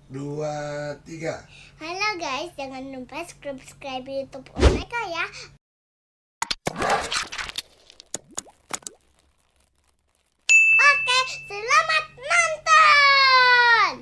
2, 3. Halo guys, jangan lupa subscribe YouTube Omega ya. Oke, selamat nonton.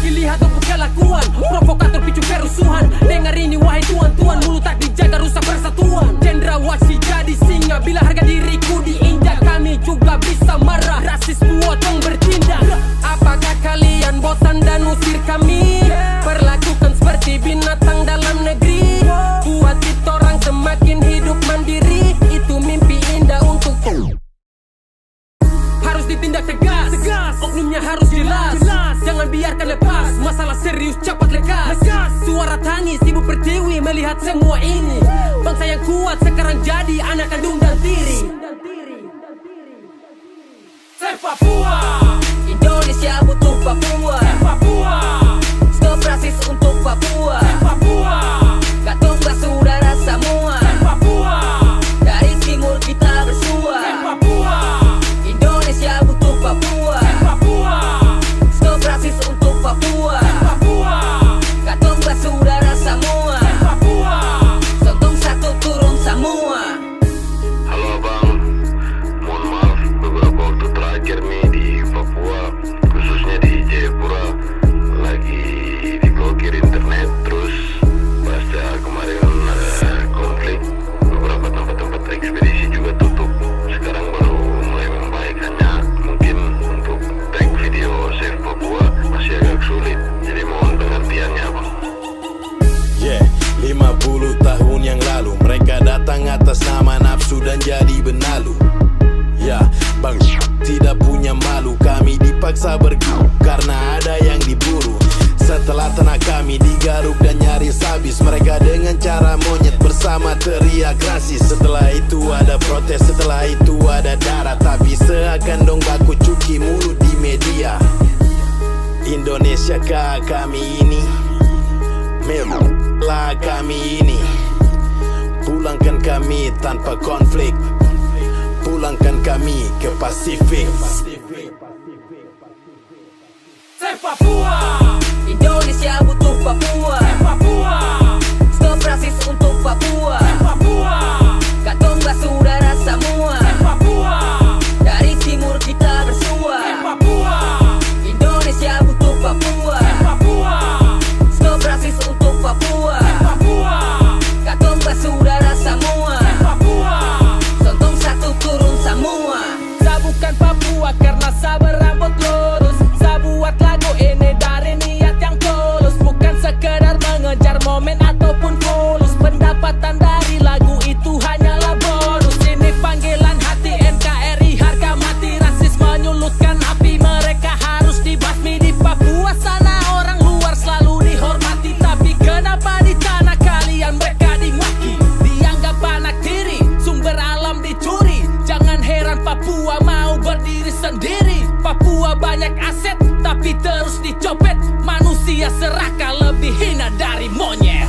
Lihat untuk kelakuan provokator picu kerusuhan. Dengar ini wahai tuan-tuan, mulut tak dijaga rusak persatuan. Cendrawasih jadi singa bila harga diriku diinjak. Kami juga bisa marah, rasis potong bertindak. Apakah kalian bosan dan usir kami? Perlakukan seperti binatang dalam negeri. Buat kita orang semakin hidup mandiri. Itu mimpi indah untukku. Harus ditindak tegas, oknumnya harus jelas. Jangan biarkan lepas, masalah serius cepat lekas. Suara tangis ibu pertiwi melihat semua ini. Bangsa yang kuat sekarang jadi anak kandung dan tiri. Save Papua, Indonesia butuh Papua. Papua, stop rasis untuk Papua. Papua, Katong saudara semua. Papua, dari timur kita bersua. Papua, Indonesia butuh Papua. Papua, stop rasis untuk Papua. Papua, Katong saudara semua. Papua, santong satu turun semua. Halo abang, mohon maaf beberapa waktu terakhir nih di Papua, khususnya di Jayapura, lagi diblokir internet. Terus pasca kemarin ada konflik, beberapa tempat-tempat ekspedisi juga tutup. Sekarang baru mulai membaik, hanya mungkin untuk tag video Save Papua masih agak sulit. Jadi mohon pengertiannya abang. 50 tahun yang lalu mereka datang atas nama nafsu dan jadi benalu. Ya, bang, tidak punya malu. Kami dipaksa berguru karena ada yang diburu. Setelah tanah kami digaruk dan nyaris habis, mereka dengan cara monyet bersama teriak rasis. Setelah itu ada protes, setelah itu ada darah. Tapi seakan dong baku cuki mulut di media. Indonesia kah kami ini? Memanglah kami ini. Pulangkan kami tanpa konflik. Pulangkan kami ke Pasifik. Save Papua, Indonesia butuh Papua. Papua, Stop rasis untuk Papua. Papua, Katong saudara semua. Papua, Dari timur kita bersua. Papua, Indonesia butuh Papua. Papua, Stop rasis untuk Papua. Papua, Katong saudara semua. Papua, Santong satu turun semua. saya bukan Papua karena saya berambut lurus. Saya buat lagu ini dari niat yang tulus, bukan sekedar mengejar momen ataupun fulus. Pendapatan dari lagu itu hanyalah bonus. Ini panggilan hati NKRI, harga mati. Rasis menyulutkan api, mereka harus dibasmi. Di Papua sana orang luar selalu dihormati, tapi kenapa di tanah kalian mereka dimaki? Dianggap anak tiri, sumber alam dicuri. Jangan heran Papua mau berdiri sendiri. Papua banyak aset tapi terus dicopet. Manusia serakah lebih hina dari monyet.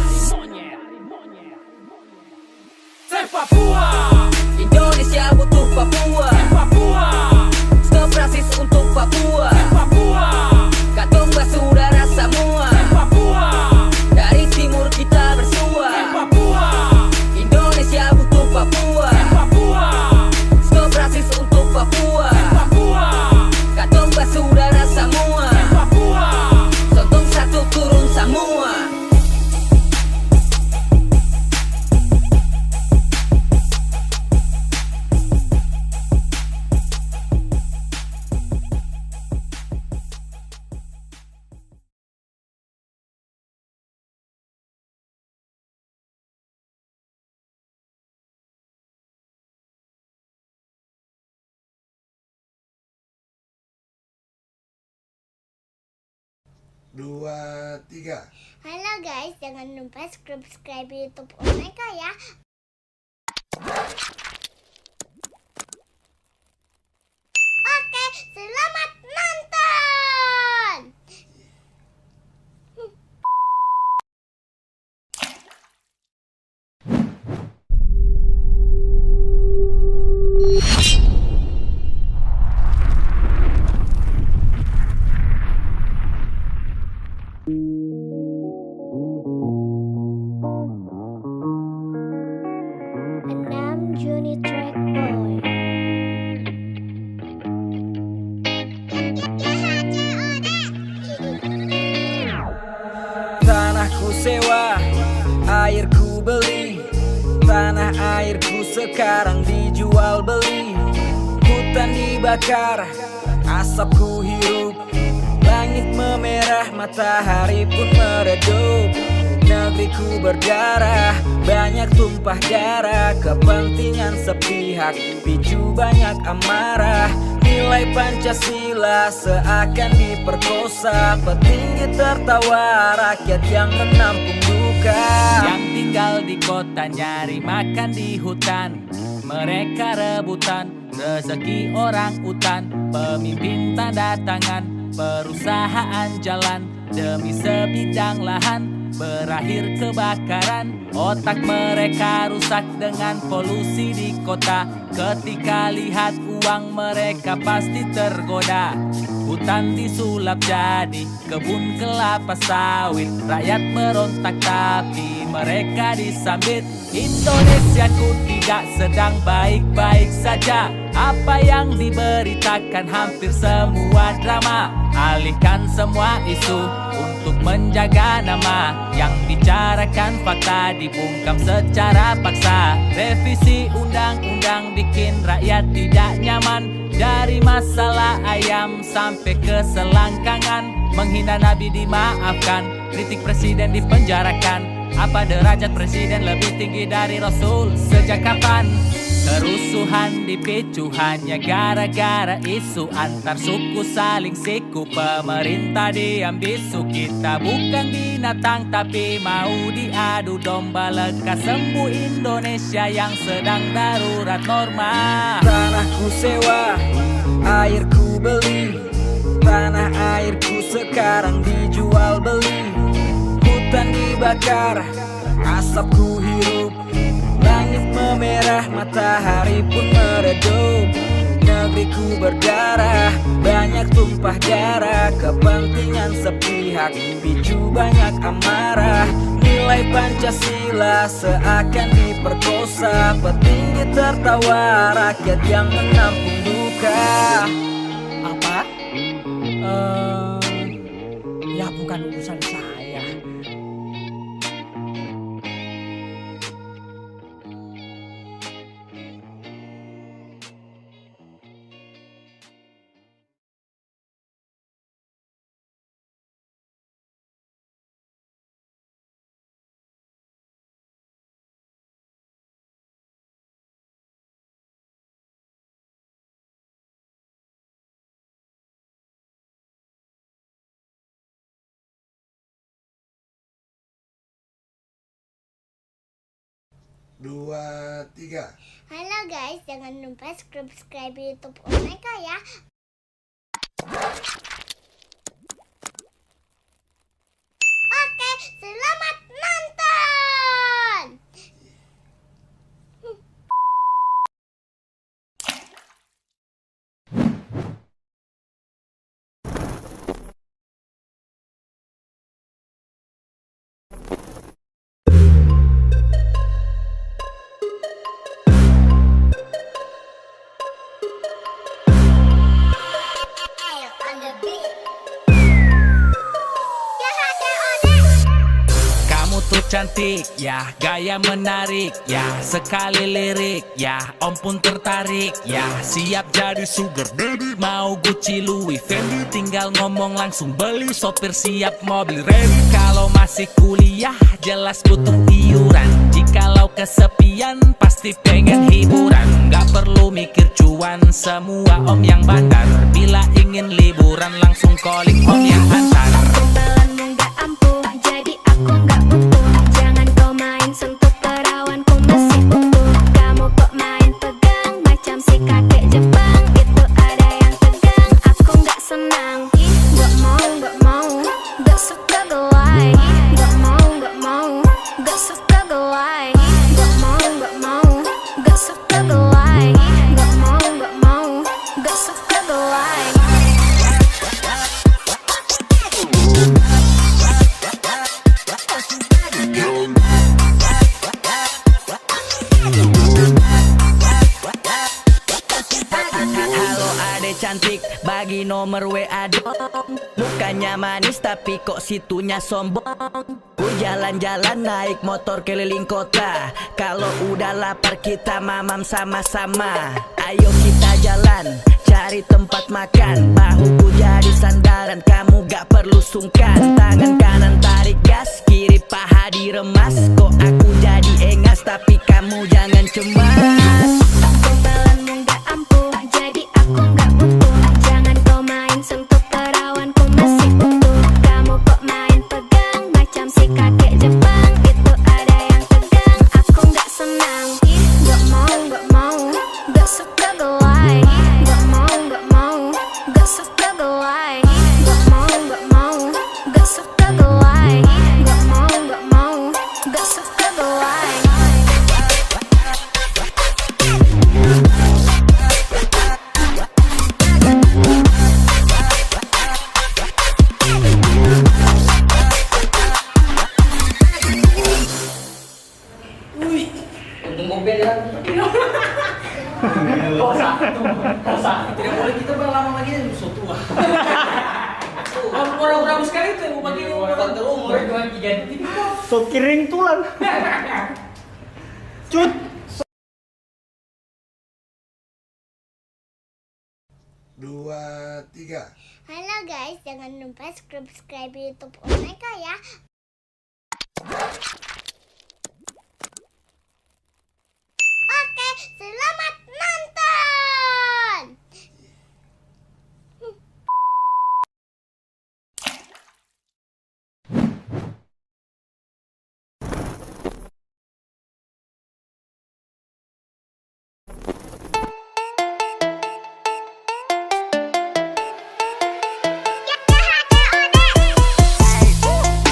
Save Papua, Indonesia butuh Papua. Papua, Stop rasis untuk Papua. Papua, Katong saudara semua. Papua, Dari timur kita bersua. Papua, Indonesia butuh Papua. Papua, Stop rasis untuk Papua. Papua, Katong saudara 2, 3. Halo guys, jangan lupa subscribe YouTube Omega ya. Oke, selamat nonton. Enam Juni Track Boy. Tanahku sewa, airku beli. Tanah airku sekarang dijual beli. Hutan dibakar, asapku hirup. Langit memerah, matahari pun meredup. Negeriku berdarah, banyak tumpah darah. Kepentingan sepihak, picu banyak amarah. Nilai Pancasila seakan diperkosa. Petinggi tertawa, rakyat yang menampung duka. Yang tinggal di kota nyari makan di hutan. Mereka rebutan rezeki orang utan. Pemimpin tanda tangan, perusahaan jalan. Demi sebidang lahan berakhir kebakaran. Otak mereka rusak dengan polusi di kota. Ketika lihat uang mereka pasti tergoda. Hutan disulap jadi kebun kelapa sawit. Rakyat berontak tapi mereka disambit. Indonesiaku tidak sedang baik-baik saja. Apa yang diberitakan hampir semua drama. Alihkan semua isu untuk menjaga nama. Yang bicarakan fakta dibungkam secara paksa. Revisi undang-undang bikin rakyat tidak nyaman. Dari masalah ayam sampai ke selangkangan. Menghina Nabi dimaafkan, kritik presiden dipenjarakan. Apa derajat presiden lebih tinggi dari Rasul? Sejak kapan kerusuhan dipicu hanya gara-gara isu antar suku saling siku? Pemerintah diam bisu. Kita bukan binatang tapi mau diadu domba. Lekas sembuh Indonesia yang sedang darurat norma. Tanahku sewa, airku beli. Tanah airku sekarang dijual beli. Hutan dibakar, asapku hirup. Langit memerah, matahari pun meredup. Negeriku berdarah, banyak tumpah darah. Kepentingan sepihak, picu banyak amarah. Nilai Pancasila seakan diperkosa. Petinggi tertawa, rakyat yang menampung duka. Apa? Ya bukan urusan saya. Dua, tiga. Halo guys, jangan lupa subscribe YouTube Omega ya. Oke, selamat nonton. Cantik ya, gaya menarik ya, sekali lirik ya, om pun tertarik ya. Siap jadi sugar daddy, mau Gucci, Louis, Fendi. Tinggal ngomong langsung beli, sopir siap mobil ready. Kalau masih kuliah jelas butuh iuran. Jikalau kesepian pasti pengen hiburan. Gak perlu mikir cuan, semua om yang bandar. Bila ingin liburan langsung calling om yang antar. bagi nomor WA dong. Mukanya manis tapi kok situnya sombong. Ku jalan-jalan naik motor keliling kota. Kalau udah lapar kita mamam sama-sama. Ayo kita jalan cari tempat makan. Bahuku jadi sandaran, kamu gak perlu sungkan. Tangan kanan tarik gas, kiri paha diremas. Kok aku jadi engas tapi kamu jangan cemas. Gombalanmu gak ampuh, jadi aku gak butuh. Jangan kau main sentuh perawanku masih utuh. Kamu kok main pegang macam si kakek Jepang. Itu ada yang tegang, aku gak senang. Ih, gak mau, gak suka gelai. Gak mau, gak suka gelai. Gak mau, gak suka gelai. Gak mau, gak suka gelai. Tidak boleh kita berlama lagi dan musuh tua. Orang-orang sekali itu yang bagi faktor umur 23. So kiring tulan. Cut. Dua, tiga. Halo guys, jangan lupa subscribe YouTube Omega ya. Oke, selamat nonton.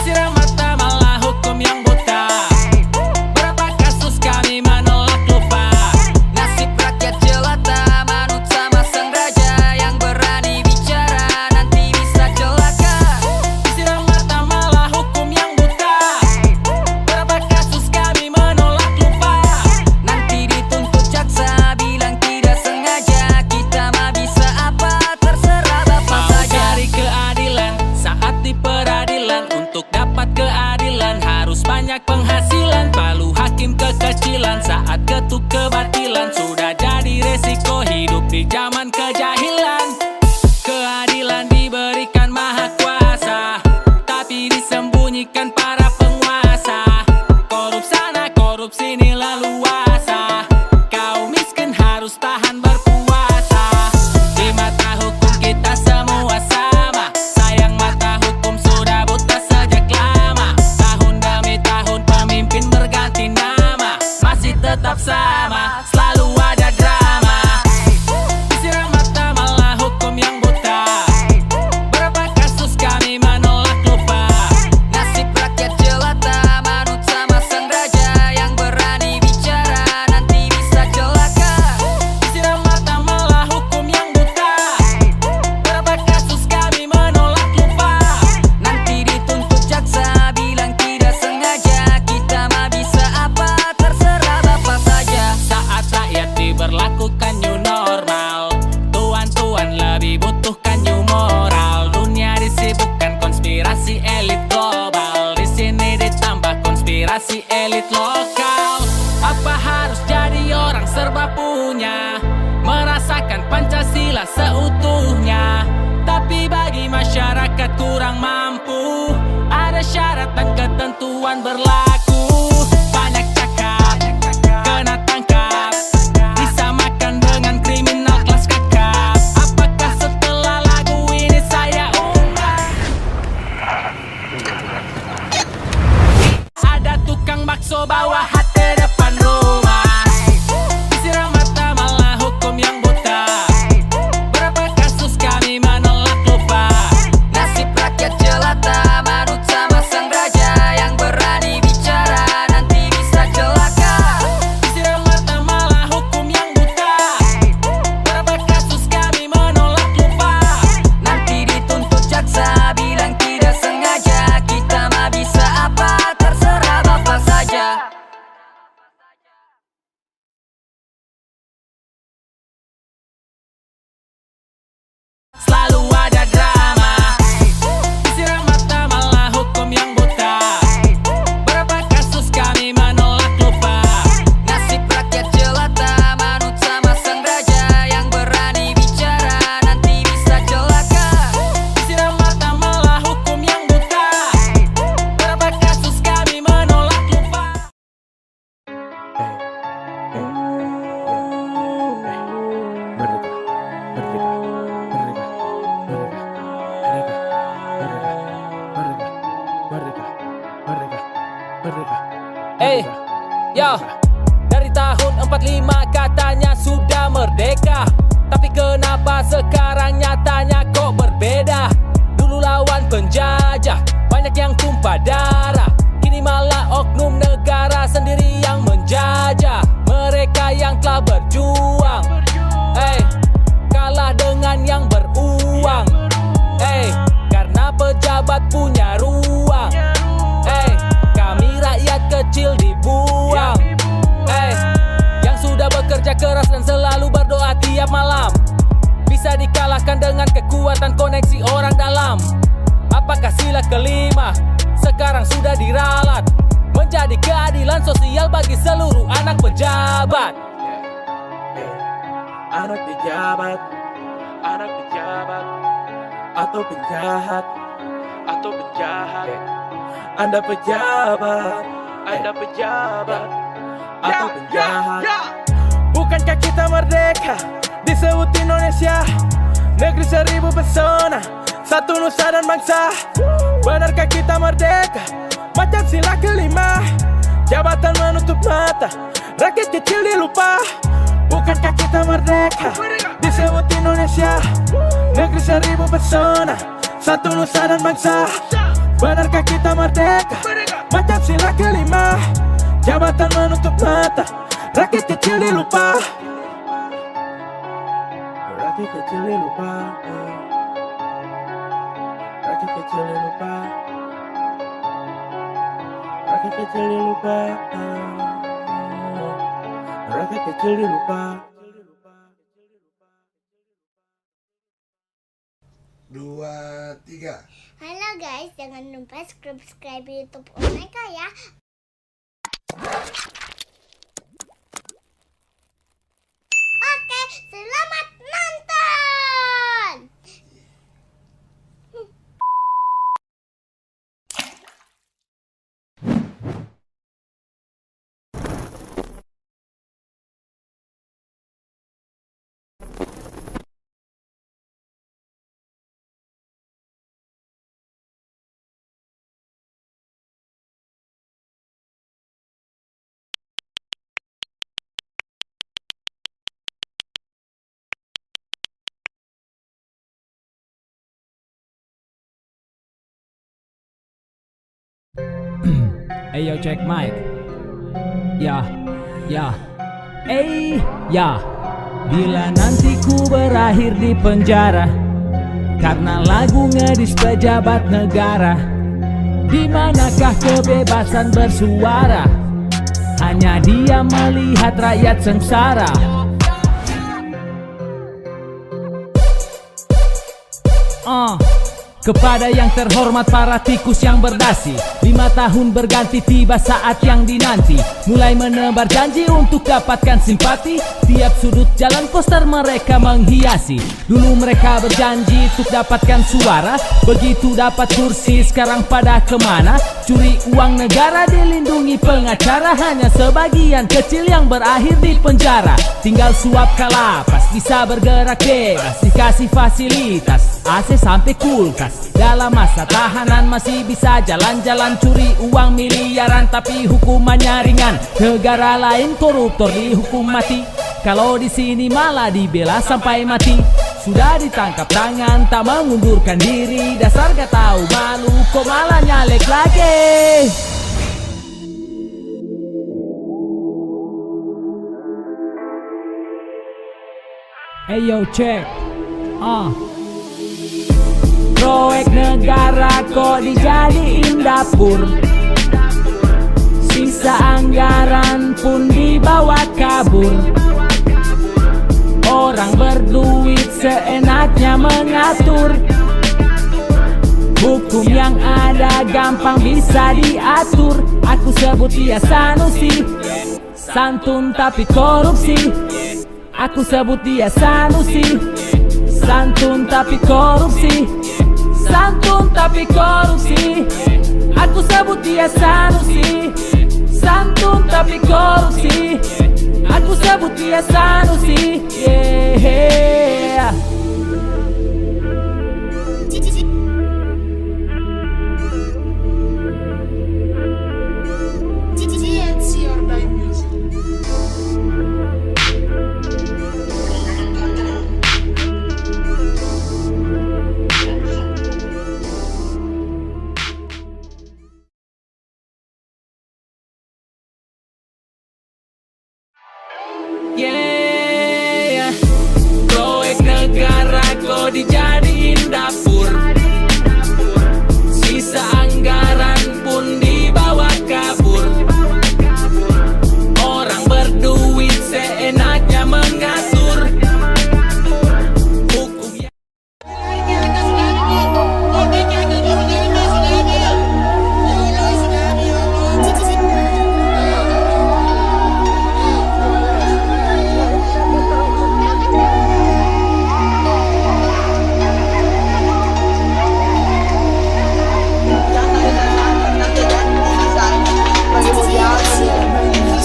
Siram mata malah hukum yang buta. Berapa kasus kami menolak lupa. Nasib rakyat jelata, manut sama sang raja. Yang berani bicara nanti bisa celaka. Siram mata malah hukum yang buta. Berapa kasus kami menolak lupa. Nanti dituntut jaksa, bilang tidak sengaja. Kita mah bisa apa, terserah bapak Mau saja. cari keadilan saat di peradilan. Untuk dapat keadilan harus banyak penghasilan. Palu hakim kekecilan saat ketuk kebatilan. Sudah jadi resiko hidup di zaman kejahilan. Keadilan diberikan maha kuasa, tapi disembunyikan para penguasa. Korup sana, korup sini leluasa. Kaum miskin harus tahan berpuasa. Di mata hukum kita semua sama. Sayang mata hukum sudah buta sejak lama. Tahun demi tahun pemimpin berganti nama, masih tetap sama, selalu ada drama. Disiram mata malah hukum yang buta. Berapa kasus kami menolak lupa. Nasib rakyat jelata, manut sama sang raja. Yang berani bicara nanti bisa celaka. Disiram mata malah hukum yang buta. Berapa kasus kami menolak lupa. Nanti dituntut jaksa, bilang tidak sengaja. Kita mah bisa apa, terserah bapak saja. Saat rakyat diberlakukan new normal, tuan-tuan lebih butuhkan new moral. Dunia disibukkan konspirasi elit global. Di sini ditambah konspirasi elit lokal. Apa harus jadi orang serba punya, merasakan Pancasila seutuhnya. Tapi bagi masyarakat kurang mampu, ada syarat dan ketentuan berlaku. Banyak cakap, kena tangkap, disamakan dengan kriminal kelas kakap. Apakah setelah lagu ini saya unggah? Ada tukang bakso bawa hati depan rumah. Disiram mata malah hukum yang buta. Berapa kasus kami menolak lupa. Nasib rakyat jelata, manut sama sang raja. Yang berani bicara Yo, dari tahun 45 katanya sudah merdeka, tapi kenapa sekarang nyatanya kok berbeda? Dulu lawan penjajah, banyak yang tumpah darah. Kini malah oknum negara sendiri yang menjajah. Mereka yang telah berjuang, kalah dengan yang beruang. Karena pejabat punya ruang, kami rakyat kecil dibuang. Yang sudah bekerja keras dan selalu berdoa tiap malam, bisa dikalahkan dengan kekuatan koneksi orang dalam. Apakah sila kelima sekarang sudah diralat menjadi keadilan sosial bagi seluruh anak pejabat? Anak pejabat, anak pejabat, atau penjahat, atau penjahat. Anda pejabat, Anda pejabat, atau penjahat. Bukankah kita merdeka disebut Indonesia, negeri 1000 pesona, satu nusa dan bangsa? Benarkah kita merdeka macam sila kelima? Jabatan menutup mata, rakyat kecil dilupa. Bukankah kita merdeka disebut Indonesia, negeri 1000 pesona, satu nusa dan bangsa? Benarkah kita merdeka macam sila kelima? Jabatan menutup mata, rakyat kecil dilupa. Rakyat kecil dilupa. Rakyat kecil dilupa. Rakyat kecil dilupa. Rakyat kecil dilupa. 2, 3. Halo guys, jangan lupa subscribe YouTube Omega ya. Oke, selamat nonton. Yo, check mic. Ya. Ya. Bila nanti ku berakhir di penjara karena lagu ngedis pejabat negara, di manakah kebebasan bersuara? Hanya dia melihat rakyat sengsara. Kepada yang terhormat para tikus yang berdasi, 5 tahun berganti tiba saat yang dinanti. Mulai menebar janji untuk dapatkan simpati, tiap sudut jalan poster mereka menghiasi. Dulu mereka berjanji untuk dapatkan suara, begitu dapat kursi sekarang pada kemana? Curi uang negara dilindungi pengacara, hanya sebagian kecil yang berakhir di penjara. Tinggal suap kalapas, bisa bergerak bebas, dikasih fasilitas AC sampai kulkas. Dalam masa tahanan masih bisa jalan-jalan, curi uang miliaran tapi hukumannya ringan. Negara lain koruptor dihukum mati, kalau di sini malah dibela sampai mati. Sudah ditangkap tangan tak mengundurkan diri, dasar gak tahu malu kok malah nyalek lagi. Yo, check. Proyek negara kok dijadiin dapur, sisa anggaran pun dibawa kabur. Orang berduit seenaknya mengatur, hukum yang ada gampang bisa diatur. Aku sebut dia Sanusi, santun tapi korupsi. Aku sebut dia Sanusi, santun tapi korupsi. Santun tapi korupsi. Aku sebut dia Sanusi, santun tapi korupsi. Aku sebut dia Sanusi, yeah. GNC or Live Music. dapur. Sisa anggaran pun dibawa kabur. Orang berduit seenaknya mengatur. Hukum yang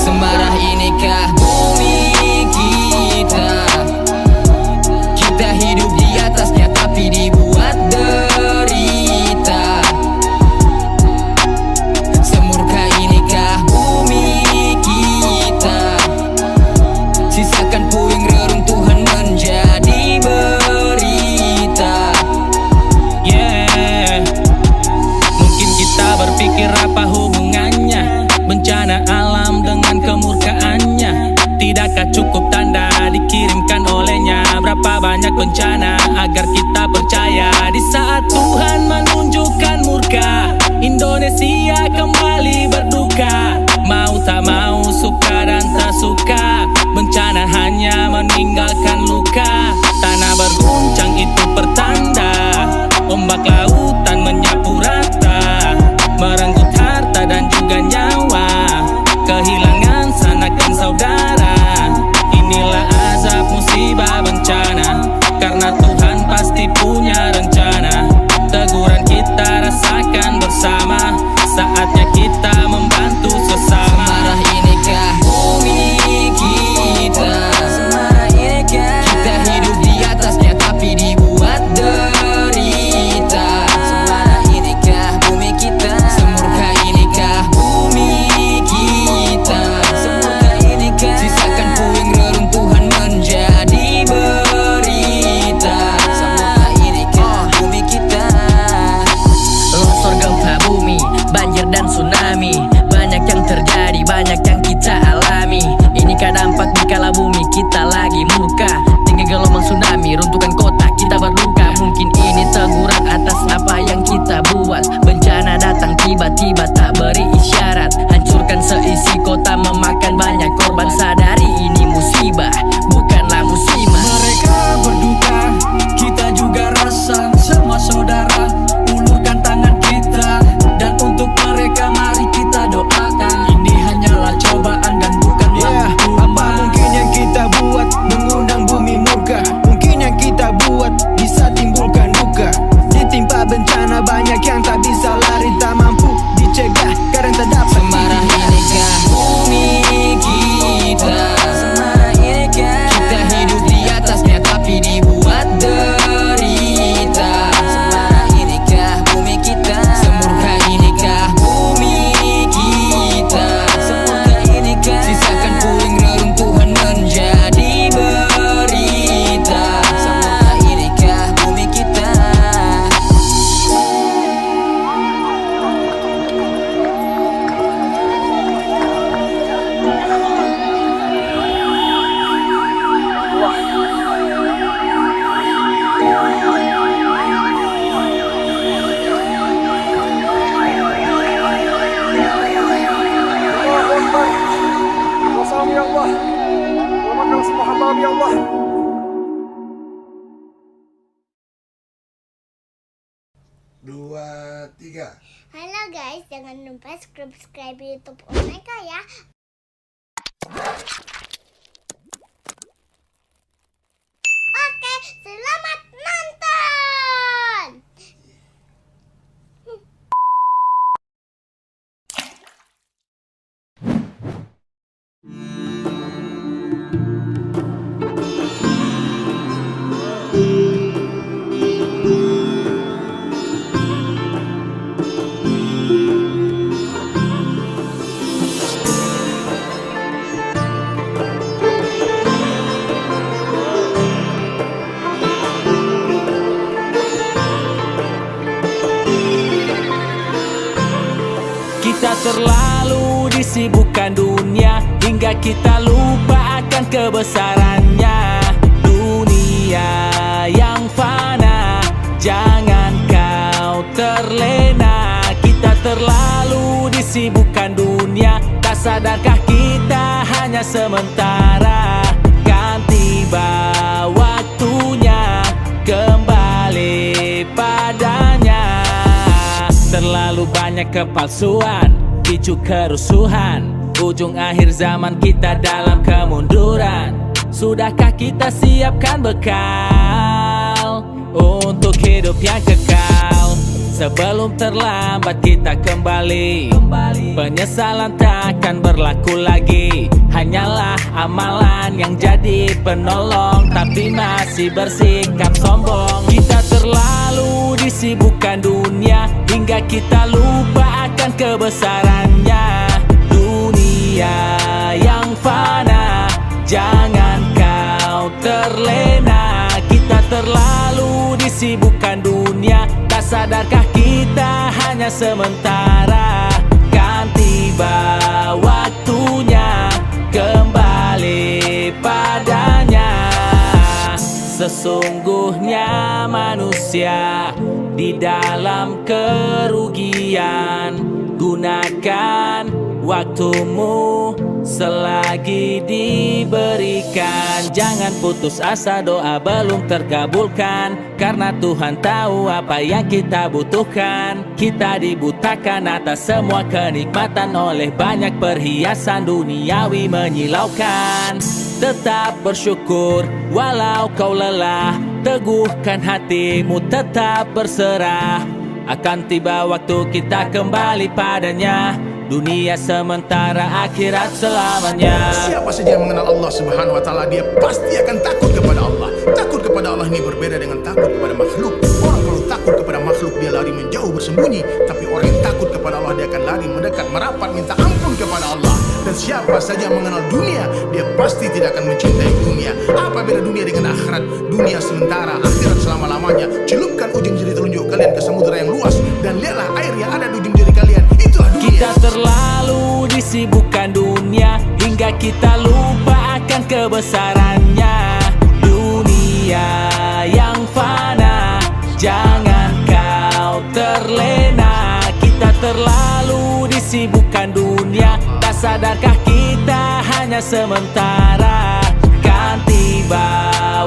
Semarah inikah bumi kita? Kita hidup di atasnya tapi dibuat derita. Semurka inikah bumi kita? Sisakan puing reruntuhan menjadi berita. yeah. Mungkin kita berpikir apa hubungannya bencana alam dengan kemurkaannya. Tidakkah cukup tanda dikirimkan olehnya? Berapa banyak bencana agar kita percaya? Di saat Tuhan menunjukkan murka, Indonesia kembali berduka. Mau tak mau, suka dan tak suka, bencana hanya meninggalkan luka. Tanah berguncang itu pertanda, ombak lautan menyapu rata, merenggut harta dan juga nyawa, kehilangan sanakan saudara. Inilah azab musibah bencana, karena Tuhan pasti punya rencana. Teguran kita rasakan bersama, saatnya kita membantu sesama. Semarah inikah bumi kita? Kita hidup di atasnya tapi dibuat derita. Semarah inikah bumi kita? Semurka inikah bumi kita? Semurka inikah? Sisakan puing reruntuhan menjadi berita. Semurka inikah bumi kita? Longsor, gempa bumi, banjir dan tsunami, banyak yang terjadi, banyak yang kita alami. Inikah dampak dikala bumi kita lagi murka? Tinggi gelombang tsunami, runtuhkan kota, kita berduka. Mungkin ini teguran atas apa yang kita buat. Bencana datang tiba-tiba tak beri isyarat, hancurkan seisi kota, memakan banyak korban. Sadari ini musibah, bukanlah musibah. Mereka berduka, kita juga rasa, semua saudara. Ulurkan tangan kita, dan untuk mereka mari kita doakan. Ini hanyalah cobaan dan bukanlah Apa mungkin yang kita buat mengundang bumi murka? Mungkin yang kita buat bisa timbulkan duka. Ditimpa bencana banyak yang tak bisa lari, tak mampu dicegah karena tak dapat. Semarah inikah bumi kita? Kita hidup di atasnya tapi dibuat derita. Semarah inikah bumi kita? Semurka inikah bumi kita? Semurka inikah? Sisakan puing reruntuhan menjadi berita. Semurka inikah bumi kita? Dua, tiga. Halo guys, jangan lupa subscribe YouTube Omega ya. Oke, selamat nonton. Kita terlalu disibukkan dunia hingga kita lupa akan kebesarannya. Dunia yang fana jangan kau terlena. Kita terlalu disibukkan dunia, tak sadarkah kita hanya sementara. Kan tiba waktunya kembali padanya. Terlalu banyak kepalsuan, picu kerusuhan, ujung akhir zaman kita dalam kemunduran. Sudahkah kita siapkan bekal untuk hidup yang kekal? Sebelum terlambat kita kembali, penyesalan takkan berlaku lagi. Hanyalah amalan yang jadi penolong, tapi masih bersikap sombong. Kita terlalu disibukkan dunia, hingga kita lupa akan kebesarannya. Dunia yang fana, jangan kau terlena. Kita terlalu disibukkan dunia, tak sadarkah kita hanya sementara. Kan tiba waktunya kembali padanya. Sesungguhnya manusia di dalam kerugian. Gunakan waktumu selagi diberikan. Jangan putus asa, doa belum terkabulkan, karena Tuhan tahu apa yang kita butuhkan. Kita dibutakan atas semua kenikmatan oleh banyak perhiasan duniawi menyilaukan. Tetap bersyukur walau kau lelah, teguhkan hatimu tetap berserah. Akan tiba waktu kita kembali padanya. Dunia sementara, akhirat selamanya. Siapa saja yang mengenal Allah Subhanahu wa Ta'ala, dia pasti akan takut kepada Allah. Takut kepada Allah ini berbeda dengan takut kepada makhluk. Orang kalau takut kepada makhluk, dia lari menjauh bersembunyi. Tapi orang yang takut kepada Allah, dia akan lari mendekat, merapat, minta ampun kepada Allah. Dan siapa saja yang mengenal dunia, dia pasti tidak akan mencintai dunia. Apa beda dunia dengan akhirat? Dunia sementara, akhirat selama-lamanya. Celupkan ujung jari telunjuk kalian ke samudera yang luas, dan lihatlah air yang ada di ujung jari kalian. Itulah dunia. Kita terlalu disibukkan dunia, hingga kita lupa akan kebesarannya. Dunia yang fana, jangan kau terlena. Kita terlalu disibukkan dunia, tak sadarkah kita hanya sementara. Kan tiba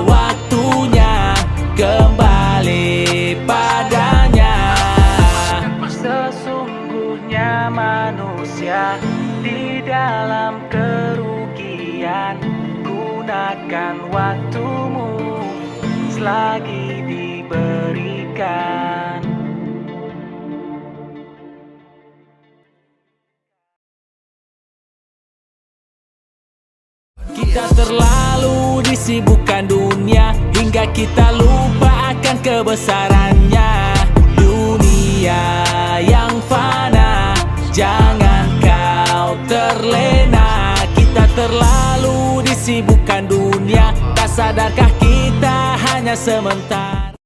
waktunya kembali padanya. Sesungguhnya manusia di dalam kerugian. Gunakan waktumu selagi diberikan. Kita terlalu disibukkan dunia, hingga kita lupa akan kebesarannya. Dunia yang fana, jangan kau terlena. Kita terlalu disibukkan dunia, tak sadarkah kita hanya sementara.